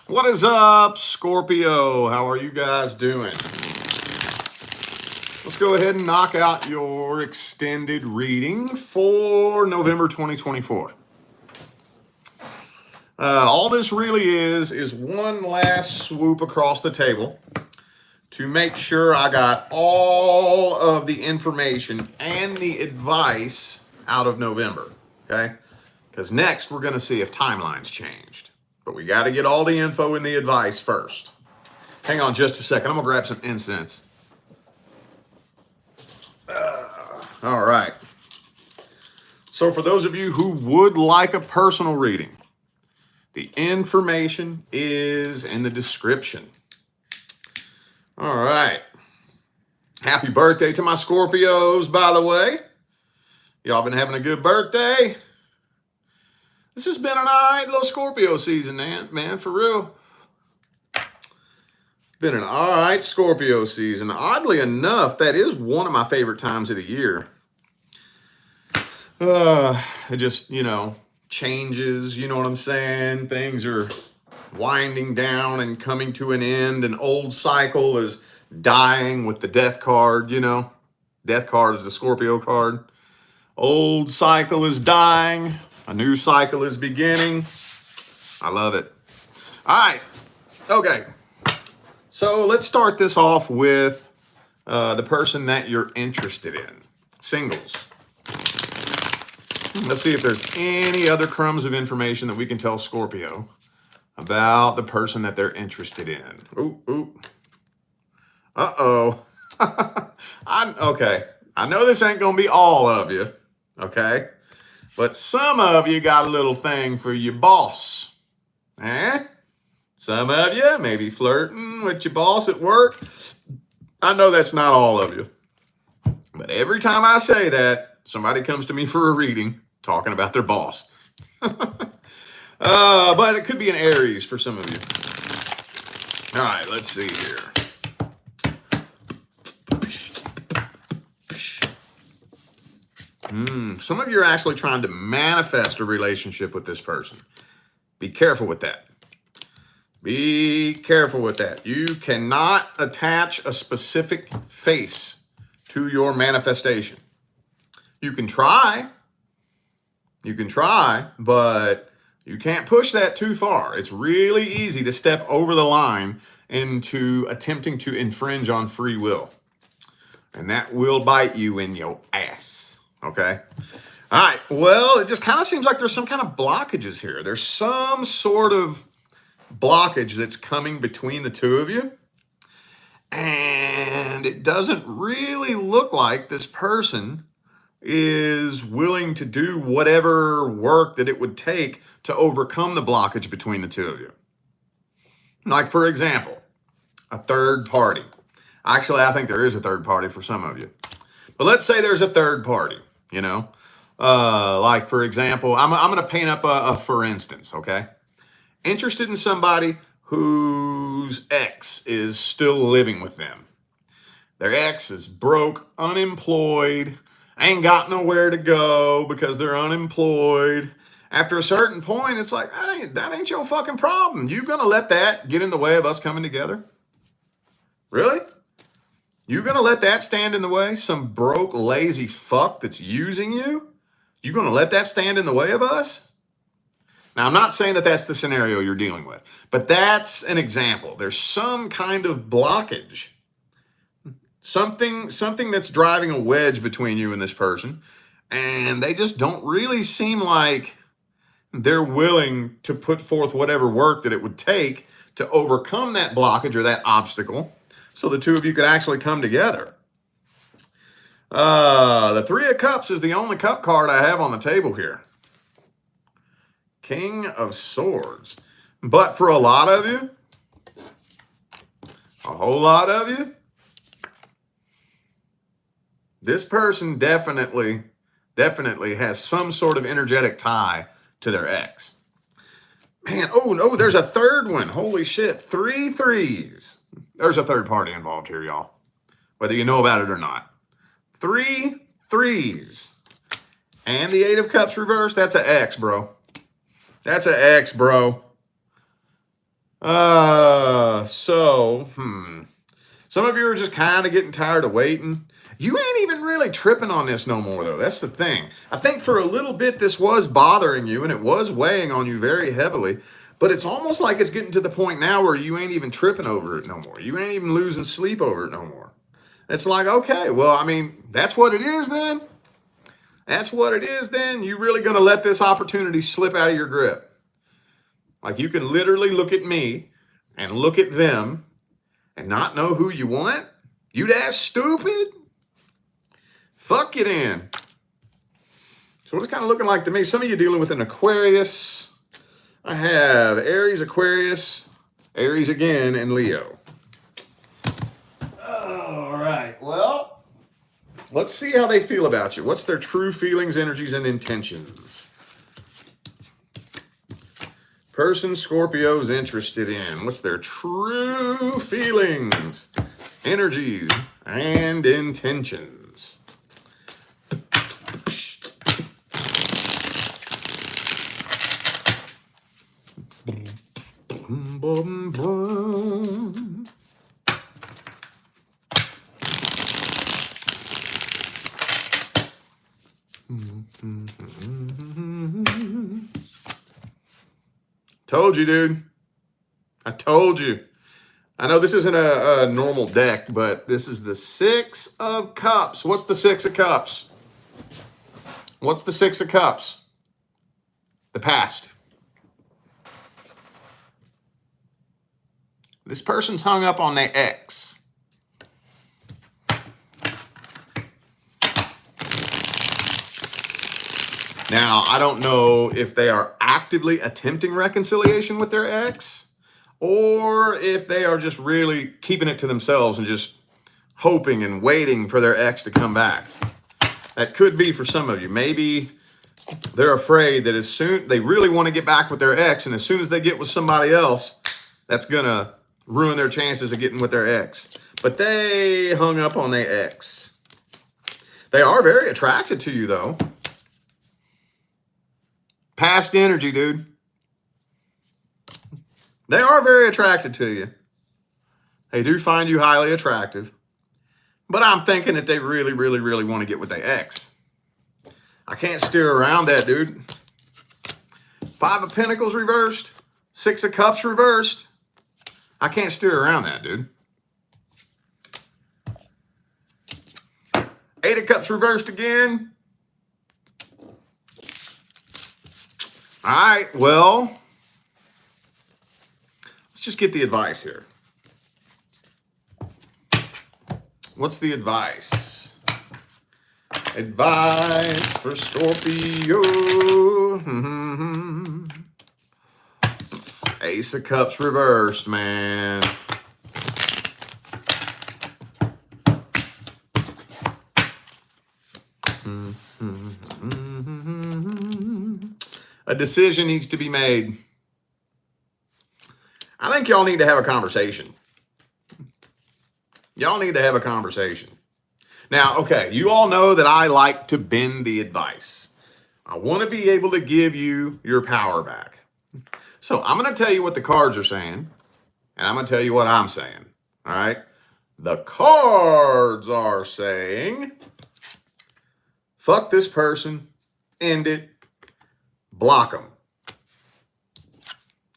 What is up, Scorpio? How are you guys doing? Let's go ahead and knock out your extended reading for November 2024. All this really is one last swoop across the table to make sure I got all of the information and the advice out of November, okay? Because next we're going to see if timelines changed. But we got to get all the info and the advice first. Hang on just a second. I'm going to grab some incense. All right. So for those of you who would like a personal reading, the information is in the description. All right. Happy birthday to my Scorpios, by the way. Y'all been having a good birthday? This has been an all right little Scorpio season, man, for real. Been an all right Scorpio season. Oddly enough, that is one of my favorite times of the year. It just, changes, you know what I'm saying? Things are winding down and coming to an end. An old cycle is dying with the death card, Death card is the Scorpio card. Old cycle is dying. A new cycle is beginning. I love it. All right. Okay. So let's start this off with the person that you're interested in. Singles. Let's see if there's any other crumbs of information that we can tell Scorpio about the person that they're interested in. Ooh. Uh-oh. Okay. I know this ain't going to be all of you. Okay. But some of you got a little thing for your boss. Some of you may be flirting with your boss at work. I know that's not all of you. But every time I say that, somebody comes to me for a reading talking about their boss. But it could be an Aries for some of you. All right, let's see here. Some of you are actually trying to manifest a relationship with this person. Be careful with that. Be careful with that. You cannot attach a specific face to your manifestation. You can try, but you can't push that too far. It's really easy to step over the line into attempting to infringe on free will. And that will bite you in your ass. Okay. All right. Well, it just kind of seems like there's some kind of blockages here. There's some sort of blockage that's coming between the two of you. And it doesn't really look like this person is willing to do whatever work that it would take to overcome the blockage between the two of you. Like, for example, a third party. Actually, I think there is a third party for some of you. But let's say there's a third party. Like, for example, I'm going to paint up a for instance, okay? Interested in somebody whose ex is still living with them. Their ex is broke, unemployed, ain't got nowhere to go because they're unemployed. After a certain point, it's like, that ain't your fucking problem. You going to let that get in the way of us coming together? Really? You gonna let that stand in the way? Some broke, lazy fuck that's using you? You gonna let that stand in the way of us? Now, I'm not saying that that's the scenario you're dealing with, but that's an example. There's some kind of blockage. Something that's driving a wedge between you and this person, and they just don't really seem like they're willing to put forth whatever work that it would take to overcome that blockage or that obstacle, so the two of you could actually come together. The Three of Cups is the only cup card I have on the table here. King of Swords. But for a lot of you, a whole lot of you, this person definitely has some sort of energetic tie to their ex. Man, oh, there's a third one. Holy shit, 3 threes. There's a third party involved here, y'all, whether you know about it or not. 3 threes. And the 8 of Cups reversed, that's an X, bro. That's an X, bro. Some of you are just kind of getting tired of waiting. You ain't even really tripping on this no more, though. That's the thing. I think for a little bit, this was bothering you and it was weighing on you very heavily. But it's almost like it's getting to the point now where you ain't even tripping over it no more. You ain't even losing sleep over it no more. It's like, okay, well, I mean, that's what it is then. That's what it is then. You really going to let this opportunity slip out of your grip? Like you can literally look at me and look at them and not know who you want? You that stupid? Fuck it in. So what it's kind of looking like to me, some of you dealing with an Aquarius. I have Aries, Aquarius, Aries again, and Leo. All right, well, let's see how they feel about you. What's their true feelings, energies, and intentions? Person Scorpio's interested in. What's their true feelings, energies, and intentions? Told you, dude. I told you. I know this isn't a normal deck, but this is the Six of Cups. What's the Six of Cups? What's the Six of Cups? The past. This person's hung up on their ex. Now, I don't know if they are actively attempting reconciliation with their ex or if they are just really keeping it to themselves and just hoping and waiting for their ex to come back. That could be for some of you. Maybe they're afraid that as soon they really want to get back with their ex, and as soon as they get with somebody else, that's going to ruin their chances of getting with their ex. But they hung up on their ex. They are very attracted to you, though. Past energy, dude. They are very attracted to you. They do find you highly attractive. But I'm thinking that they really, really, really want to get with their ex. I can't steer around that, dude. Five of Pentacles reversed. Six of Cups reversed. I can't steer around that, dude. Eight of Cups reversed again. All right, well, let's just get the advice here. What's the advice? Advice for Scorpio. Ace of Cups reversed, man. A decision needs to be made. I think y'all need to have a conversation. Y'all need to have a conversation. Now, okay, you all know that I like to bend the advice. I want to be able to give you your power back. So I'm going to tell you what the cards are saying, and I'm going to tell you what I'm saying. All right? The cards are saying, fuck this person, end it, block them.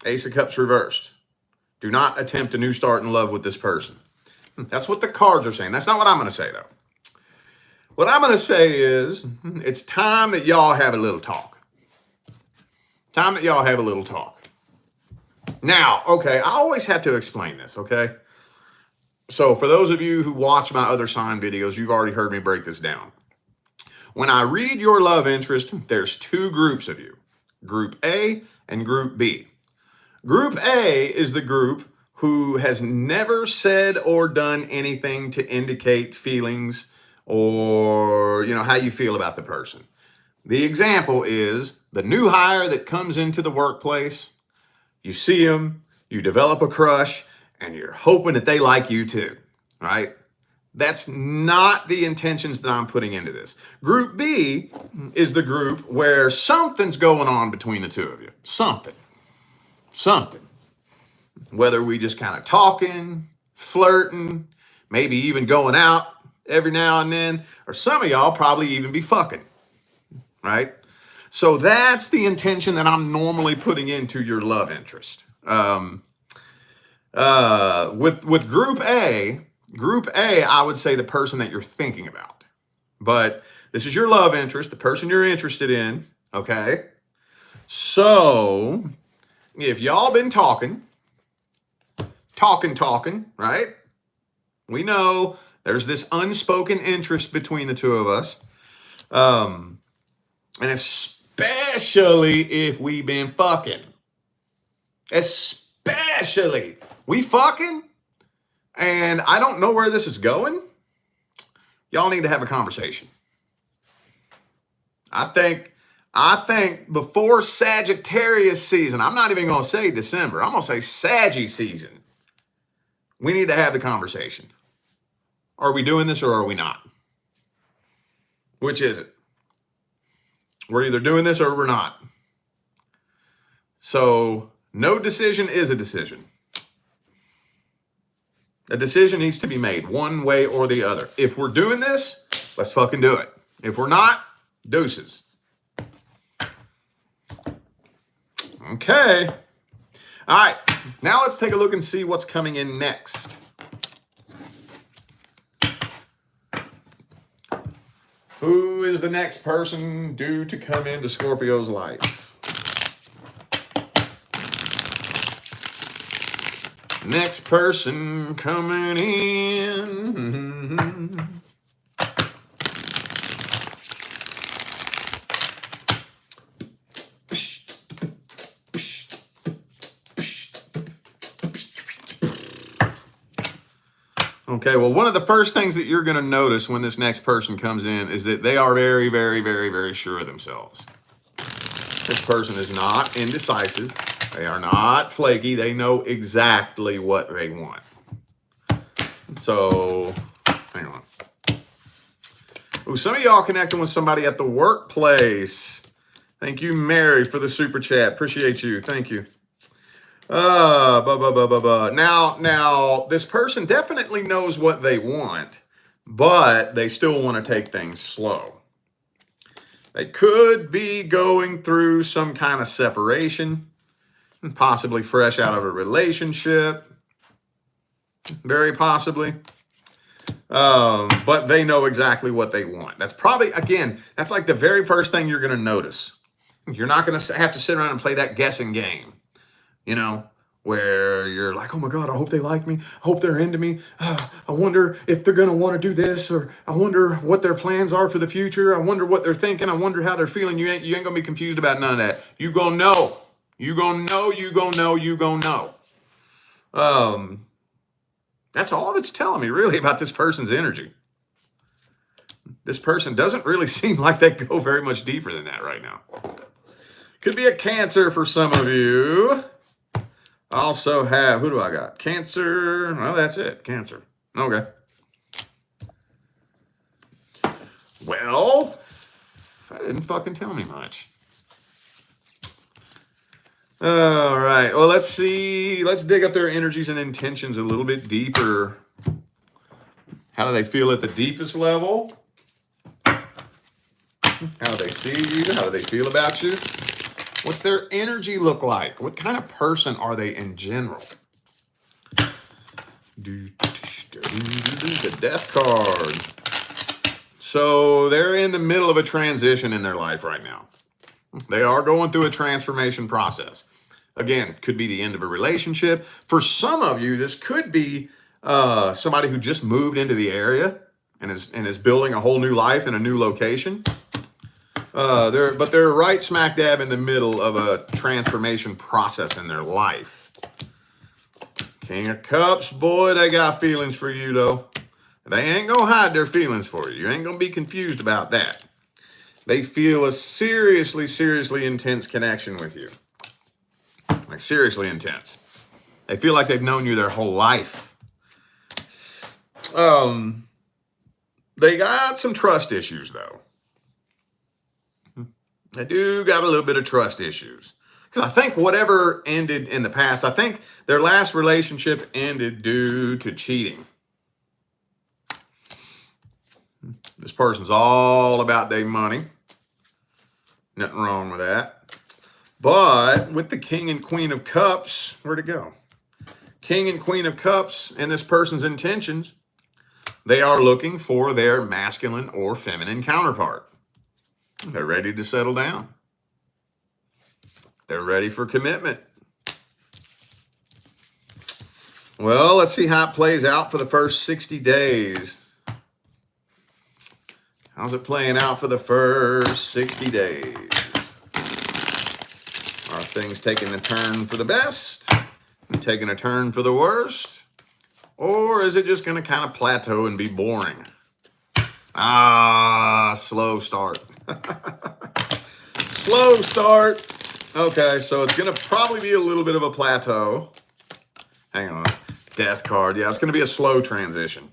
Ace of Cups reversed. Do not attempt a new start in love with this person. That's what the cards are saying. That's not what I'm going to say, though. What I'm going to say is, it's time that y'all have a little talk. Time that y'all have a little talk. Now, okay, I always have to explain this, okay? So for those of you who watch my other sign videos, you've already heard me break this down. When I read your love interest, there's two groups of you. Group A and Group B. Group A is the group who has never said or done anything to indicate feelings or, how you feel about the person. The example is the new hire that comes into the workplace. You see them, you develop a crush, and you're hoping that they like you too, right? That's not the intentions that I'm putting into this. Group B is the group where something's going on between the two of you. Something. whether we just kind of talking, flirting, maybe even going out every now and then, or some of y'all probably even be fucking, right? So that's the intention that I'm normally putting into your love interest. With Group A, I would say the person that you're thinking about. But this is your love interest, the person you're interested in, okay? So if y'all been talking, right? We know there's this unspoken interest between the two of us. And especially if we've been fucking. Especially. We fucking, and I don't know where this is going. Y'all need to have a conversation. I think before Sagittarius season, I'm not even going to say December, I'm going to say Saggy season, we need to have the conversation. Are we doing this or are we not? Which is it? We're either doing this or we're not. So no decision is a decision. A decision needs to be made one way or the other. If we're doing this, let's fucking do it. If we're not, deuces. Okay. All right. Now let's take a look and see what's coming in next. Who is the next person due to come into Scorpio's life? Next person coming in. Okay, well, one of the first things that you're going to notice when this next person comes in is that they are very, very, very, very sure of themselves. This person is not indecisive. They are not flaky. They know exactly what they want. So, hang on. Ooh, some of y'all connecting with somebody at the workplace. Thank you, Mary, for the super chat. Appreciate you. Thank you. Now, this person definitely knows what they want, but they still want to take things slow. They could be going through some kind of separation, possibly fresh out of a relationship, very possibly. But they know exactly what they want. That's probably, again, that's like the very first thing you're going to notice. You're not going to have to sit around and play that guessing game, you know, where you're like, oh my God, I hope they like me. I hope they're into me. I wonder if they're going to want to do this, or I wonder what their plans are for the future. I wonder what they're thinking. I wonder how they're feeling. You ain't going to be confused about none of that. You going to know. You going to know, you going to know, you going to know. That's all it's telling me really about this person's energy. This person doesn't really seem like they go very much deeper than that right now. Could be a Cancer for some of you. Also have, who do I got? Cancer. Well, that's it. Cancer. Okay. Well, that didn't fucking tell me much. All right. Well, let's see. Let's dig up their energies and intentions a little bit deeper. How do they feel at the deepest level? How do they see you? How do they feel about you? What's their energy look like? What kind of person are they in general? The Death card. So they're in the middle of a transition in their life right now. They are going through a transformation process. Again, could be the end of a relationship. For some of you, this could be somebody who just moved into the area and is building a whole new life in a new location. They're right smack dab in the middle of a transformation process in their life. King of Cups, boy, they got feelings for you, though. They ain't going to hide their feelings for you. You ain't going to be confused about that. They feel a seriously, seriously intense connection with you. Like, seriously intense. They feel like they've known you their whole life. They got some trust issues, though. They do got a little bit of trust issues. Because I think whatever ended in the past, I think their last relationship ended due to cheating. This person's all about their money. Nothing wrong with that. But with the King and Queen of Cups, where'd it go? King and Queen of Cups and this person's intentions, they are looking for their masculine or feminine counterpart. They're ready to settle down. They're ready for commitment. Well, let's see how it plays out for the first 60 days. How's it playing out for the first 60 days? Are things taking a turn for the best and taking a turn for the worst? Or is it just going to kind of plateau and be boring? Slow start. Slow start. Okay, so it's going to probably be a little bit of a plateau. Hang on. Death card. Yeah, it's going to be a slow transition.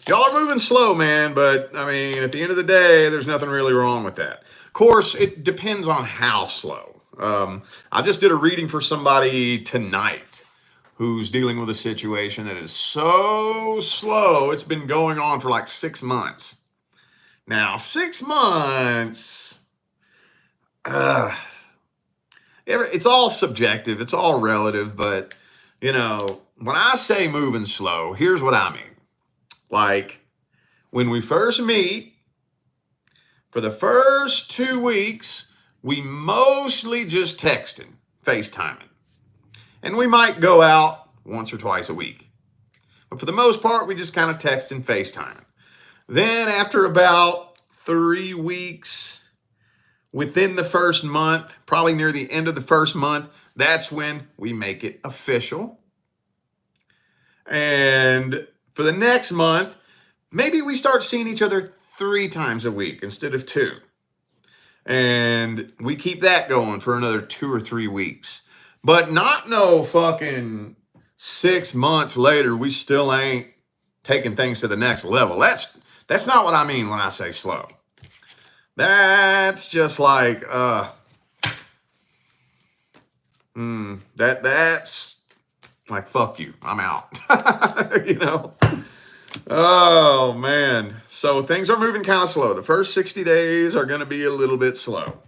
Y'all are moving slow, man, but I mean, at the end of the day, there's nothing really wrong with that. Of course, it depends on how slow. I just did a reading for somebody tonight who's dealing with a situation that is so slow, it's been going on for like 6 months. Now, 6 months, it's all subjective, it's all relative, but, you know, when I say moving slow, here's what I mean. Like, when we first meet, for the first 2 weeks, we mostly just texting, FaceTiming. And we might go out once or twice a week. But for the most part, we just kind of text and FaceTiming. Then after about 3 weeks, within the first month, probably near the end of the first month, that's when we make it official. And for the next month, maybe we start seeing each other 3 times a week instead of 2. And we keep that going for another 2 or 3 weeks. But not no fucking 6 months later, we still ain't taking things to the next level. That's not what I mean when I say slow. That's just like, that's like, fuck you, I'm out. You know? Oh, man. So things are moving kind of slow. The first 60 days are going to be a little bit slow.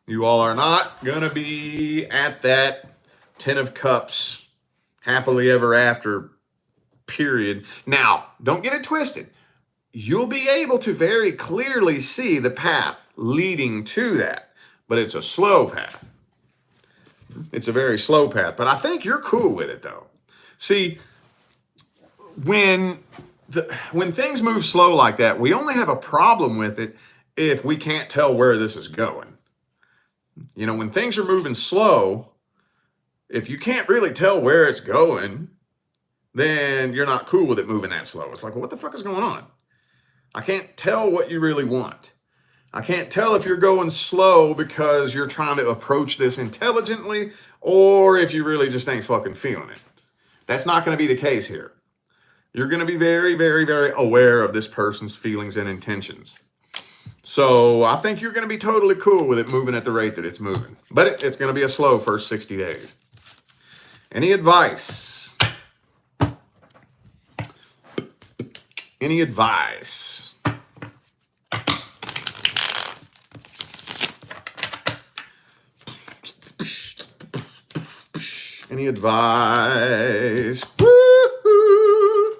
You all are not going to be at that 10 of Cups, happily ever after period. Now, don't get it twisted. You'll be able to very clearly see the path leading to that, but it's a slow path. It's a very slow path, but I think you're cool with it, though. See, when things move slow like that, we only have a problem with it if we can't tell where this is going. You know, when things are moving slow, if you can't really tell where it's going, then you're not cool with it moving that slow. It's like, well, what the fuck is going on? I can't tell what you really want. I can't tell if you're going slow because you're trying to approach this intelligently or if you really just ain't fucking feeling it. That's not going to be the case here. You're going to be very, very, very aware of this person's feelings and intentions. So I think you're going to be totally cool with it moving at the rate that it's moving. But it's going to be a slow first 60 days. Any advice? Any advice? Any advice? Woo-hoo!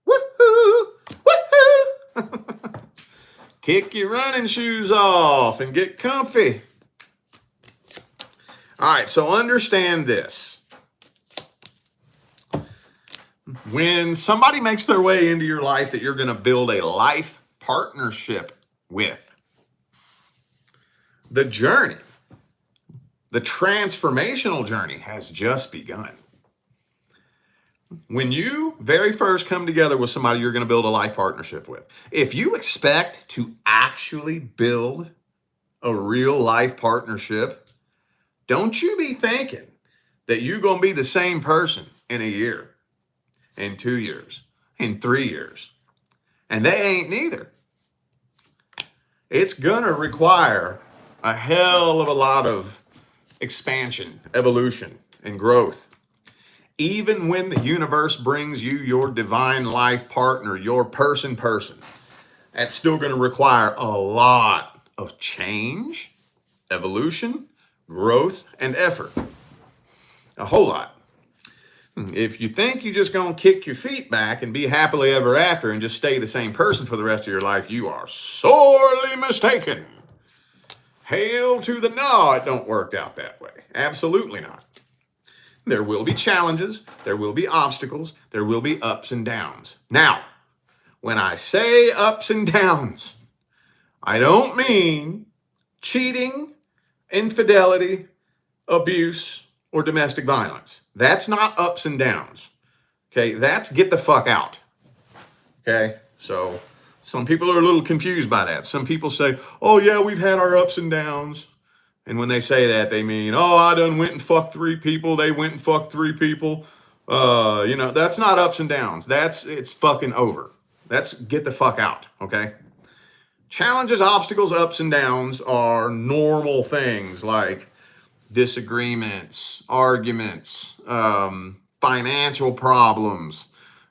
Woo-hoo! Woo-hoo! Kick your running shoes off and get comfy. All right, so understand this. When somebody makes their way into your life that you're going to build a life partnership with, the journey, the transformational journey has just begun. When you very first come together with somebody you're going to build a life partnership with, if you expect to actually build a real life partnership, don't you be thinking that you're going to be the same person in a year, in 2 years, in 3 years. And they ain't neither. It's going to require a hell of a lot of expansion, evolution, and growth. Even when the universe brings you your divine life partner, your person, that's still going to require a lot of change, evolution, growth, and effort. A whole lot. If you think you're just going to kick your feet back and be happily ever after and just stay the same person for the rest of your life, you are sorely mistaken. Hail to the no, it don't work out that way. Absolutely not. There will be challenges, there will be obstacles, there will be ups and downs. Now, when I say ups and downs, I don't mean cheating, infidelity, abuse, or domestic violence. That's not ups and downs. Okay, that's get the fuck out. Okay, so some people are a little confused by that. Some people say, oh yeah, we've had our ups and downs. And when they say that, they mean, oh, I done went and fucked 3 people. They went and fucked 3 people. That's not ups and downs. It's fucking over. That's get the fuck out, okay? Challenges, obstacles, ups and downs are normal things like disagreements, arguments, financial problems,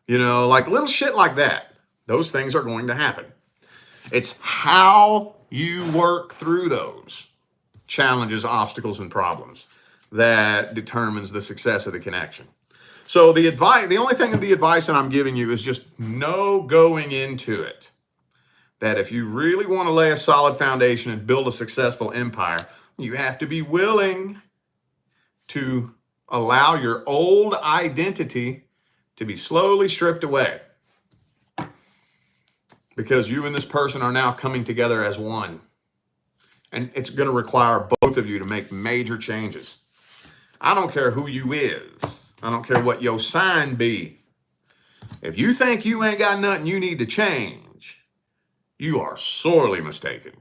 like little shit like that. Those things are going to happen. It's how you work through those challenges, obstacles, and problems that determines the success of the connection. So the only thing of the advice that I'm giving you is just know going into it that if you really want to lay a solid foundation and build a successful empire, you have to be willing to allow your old identity to be slowly stripped away. Because you and this person are now coming together as one. And it's going to require both of you to make major changes. I don't care who you is. I don't care what your sign be. If you think you ain't got nothing you need to change, you are sorely mistaken.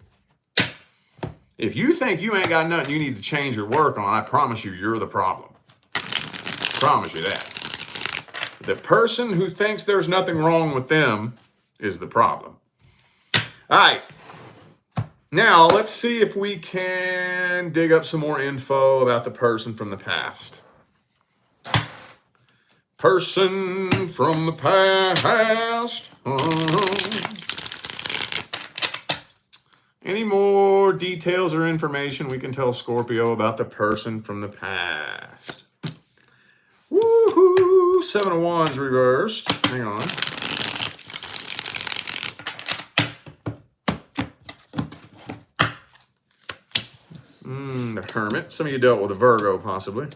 If you think you ain't got nothing you need to change or work on, I promise you're the problem. Promise you that. The person who thinks there's nothing wrong with them is the problem. All right. Now, let's see if we can dig up some more info about the person from the past. Person from the past. Any more details or information we can tell Scorpio about the person from the past? Woohoo! 7 of Wands reversed. Hang on. The Hermit. Some of you dealt with a Virgo, possibly.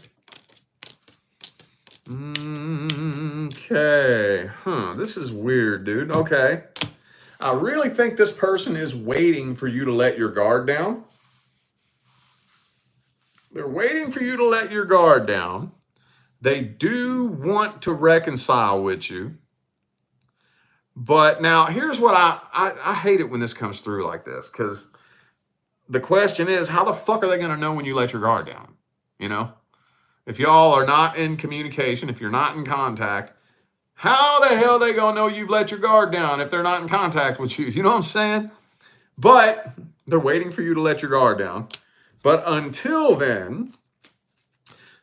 Okay. This is weird, dude. Okay. I really think this person is waiting for you to let your guard down. They're waiting for you to let your guard down. They do want to reconcile with you. But now, here's what I hate it when this comes through like this, because the question is, how the fuck are they going to know when you let your guard down? If y'all are not in communication, if you're not in contact, how the hell are they going to know you've let your guard down if they're not in contact with you? You know what I'm saying? But they're waiting for you to let your guard down. But until then,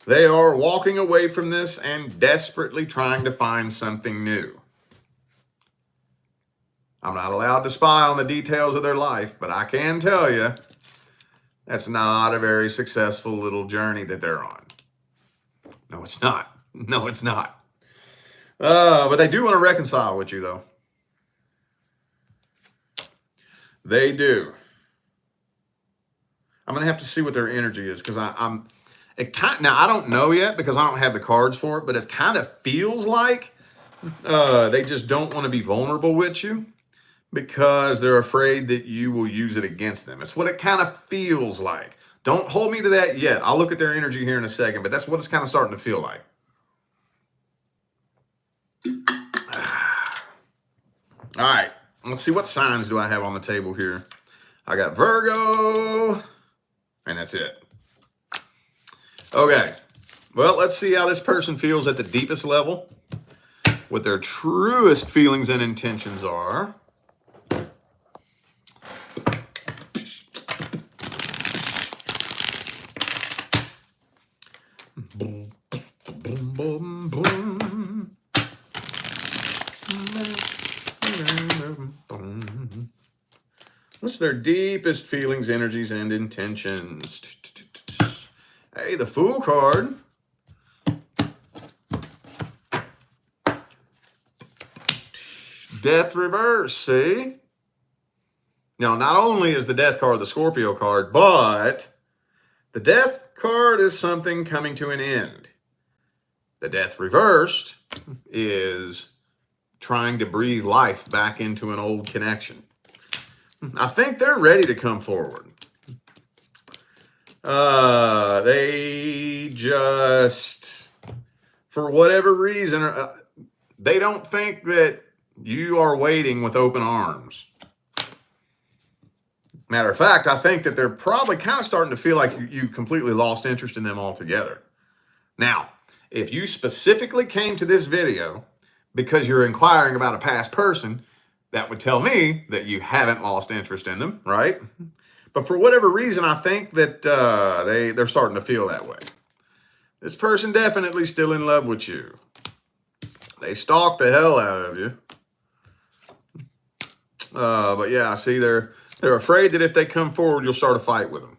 they are walking away from this and desperately trying to find something new. I'm not allowed to spy on the details of their life, but I can tell you that's not a very successful little journey that they're on. No, it's not. No, it's not. But they do want to reconcile with you, though. They do. I'm going to have to see what their energy is, because now I don't know yet because I don't have the cards for it, but it kind of feels like they just don't want to be vulnerable with you, because they're afraid that you will use it against them. It's what it kind of feels like. Don't hold me to that yet. I'll look at their energy here in a second, but that's what it's kind of starting to feel like. All right, let's see, what signs do I have on the table here? I got Virgo, and that's it. Okay, well, let's see how this person feels at the deepest level, what their truest feelings and intentions are. boom, boom. What's their deepest feelings, energies, and intentions? Hey, the Fool card. Death reverse, see? Now, not only is the Death card the Scorpio card, but the Death card is something coming to an end. The Death reversed is trying to breathe life back into an old connection. I think they're ready to come forward. They just, for whatever reason, they don't think that you are waiting with open arms. Matter of fact, I think that they're probably kind of starting to feel like you completely lost interest in them altogether. Now, if you specifically came to this video because you're inquiring about a past person, that would tell me that you haven't lost interest in them, right? But for whatever reason, I think that they're starting to feel that way. This person definitely still in love with you. They stalk the hell out of you. But yeah, I see they're afraid that if they come forward, you'll start a fight with them.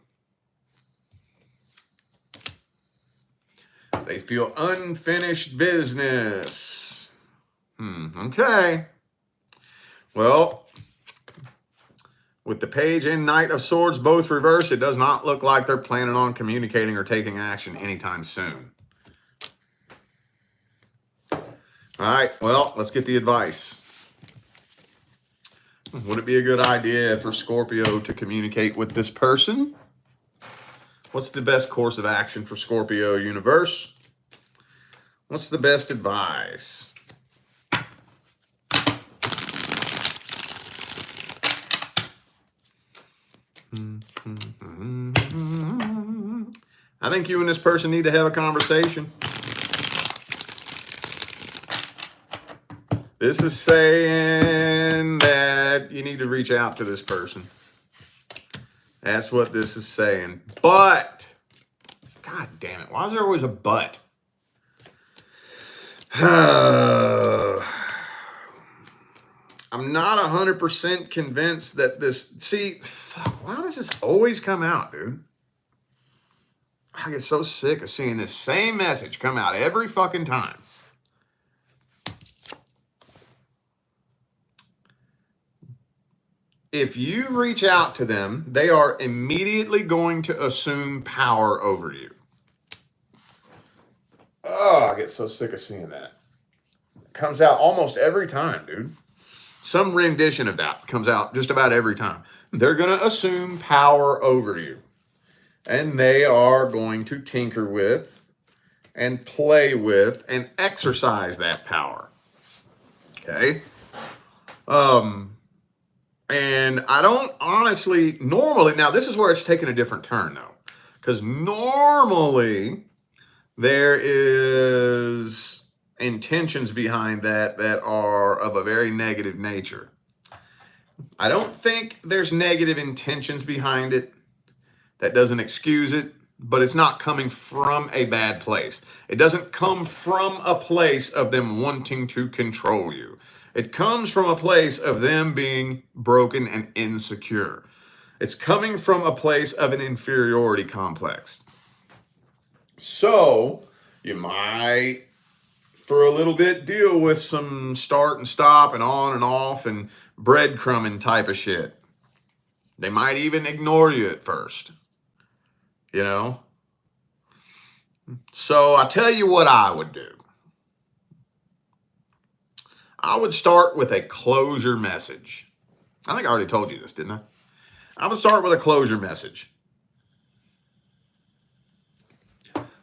They feel unfinished business. Okay. Well, with the Page and Knight of Swords both reversed, it does not look like they're planning on communicating or taking action anytime soon. All right, well, let's get the advice. Would it be a good idea for Scorpio to communicate with this person? What's the best course of action for Scorpio universe? What's the best advice? I think you and this person need to have a conversation. This is saying that you need to reach out to this person. That's what this is saying. But, God damn it, why is there always a but? I'm not 100% convinced that this... See, fuck, why does this always come out, dude? I get so sick of seeing this same message come out every fucking time. If you reach out to them, they are immediately going to assume power over you. Oh, I get so sick of seeing that. It comes out almost every time, dude. Some rendition of that comes out just about every time. They're going to assume power over you. And they are going to tinker with and play with and exercise that power. Okay? And I don't honestly, normally, now this is where it's taken a different turn though. Because normally there is intentions behind that are of a very negative nature. I don't think there's negative intentions behind it. That doesn't excuse it, but it's not coming from a bad place. It doesn't come from a place of them wanting to control you. It comes from a place of them being broken and insecure. It's coming from a place of an inferiority complex. So you might, for a little bit, deal with some start and stop and on and off and breadcrumbing type of shit. They might even ignore you at first. You know? So I tell you what I would do. I would start with a closure message. I think I already told you this, didn't I? I would start with a closure message.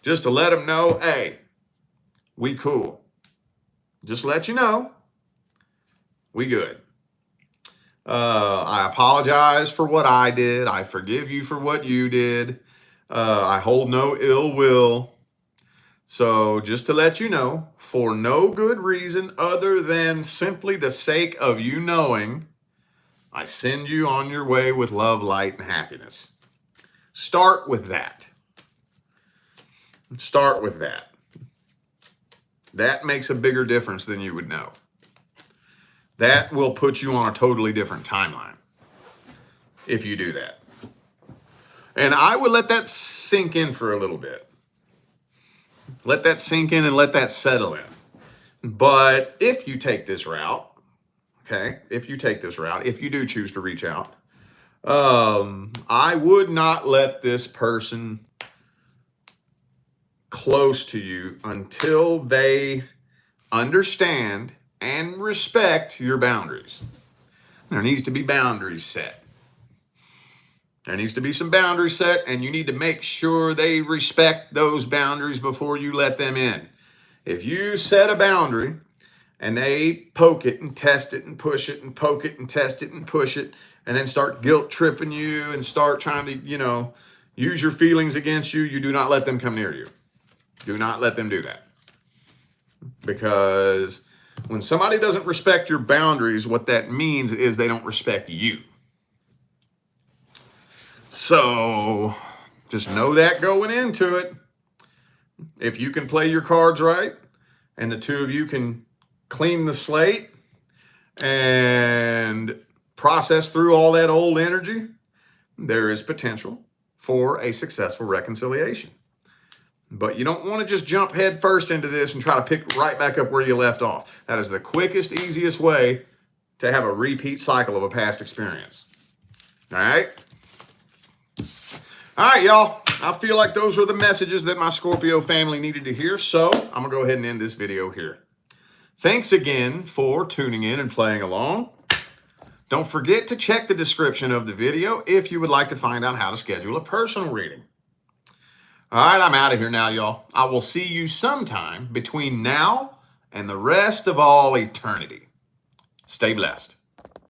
Just to let them know, hey, we cool. Just let you know, we good. I apologize for what I did. I forgive you for what you did. I hold no ill will. So just to let you know, for no good reason other than simply the sake of you knowing, I send you on your way with love, light, and happiness. Start with that. Start with that. That makes a bigger difference than you would know. That will put you on a totally different timeline if you do that. And I would let that sink in for a little bit. Let that sink in and let that settle in. But if you take this route, okay, if you do choose to reach out, I would not let this person close to you until they understand and respect your boundaries. There needs to be boundaries set. There needs to be some boundaries set, and you need to make sure they respect those boundaries before you let them in. If you set a boundary and they poke it and test it and push it and poke it and test it and push it, and then start guilt tripping you and start trying to, use your feelings against you, you do not let them come near you. Do not let them do that. Because when somebody doesn't respect your boundaries, what that means is they don't respect you. So just know that going into it. If you can play your cards right and the two of you can clean the slate and process through all that old energy, there is potential for a successful reconciliation. But you don't want to just jump head first into this and try to pick right back up where you left off. That is the quickest, easiest way to have a repeat cycle of a past experience. All right? All right, y'all. I feel like those were the messages that my Scorpio family needed to hear, so I'm going to go ahead and end this video here. Thanks again for tuning in and playing along. Don't forget to check the description of the video if you would like to find out how to schedule a personal reading. All right, I'm out of here now, y'all. I will see you sometime between now and the rest of all eternity. Stay blessed.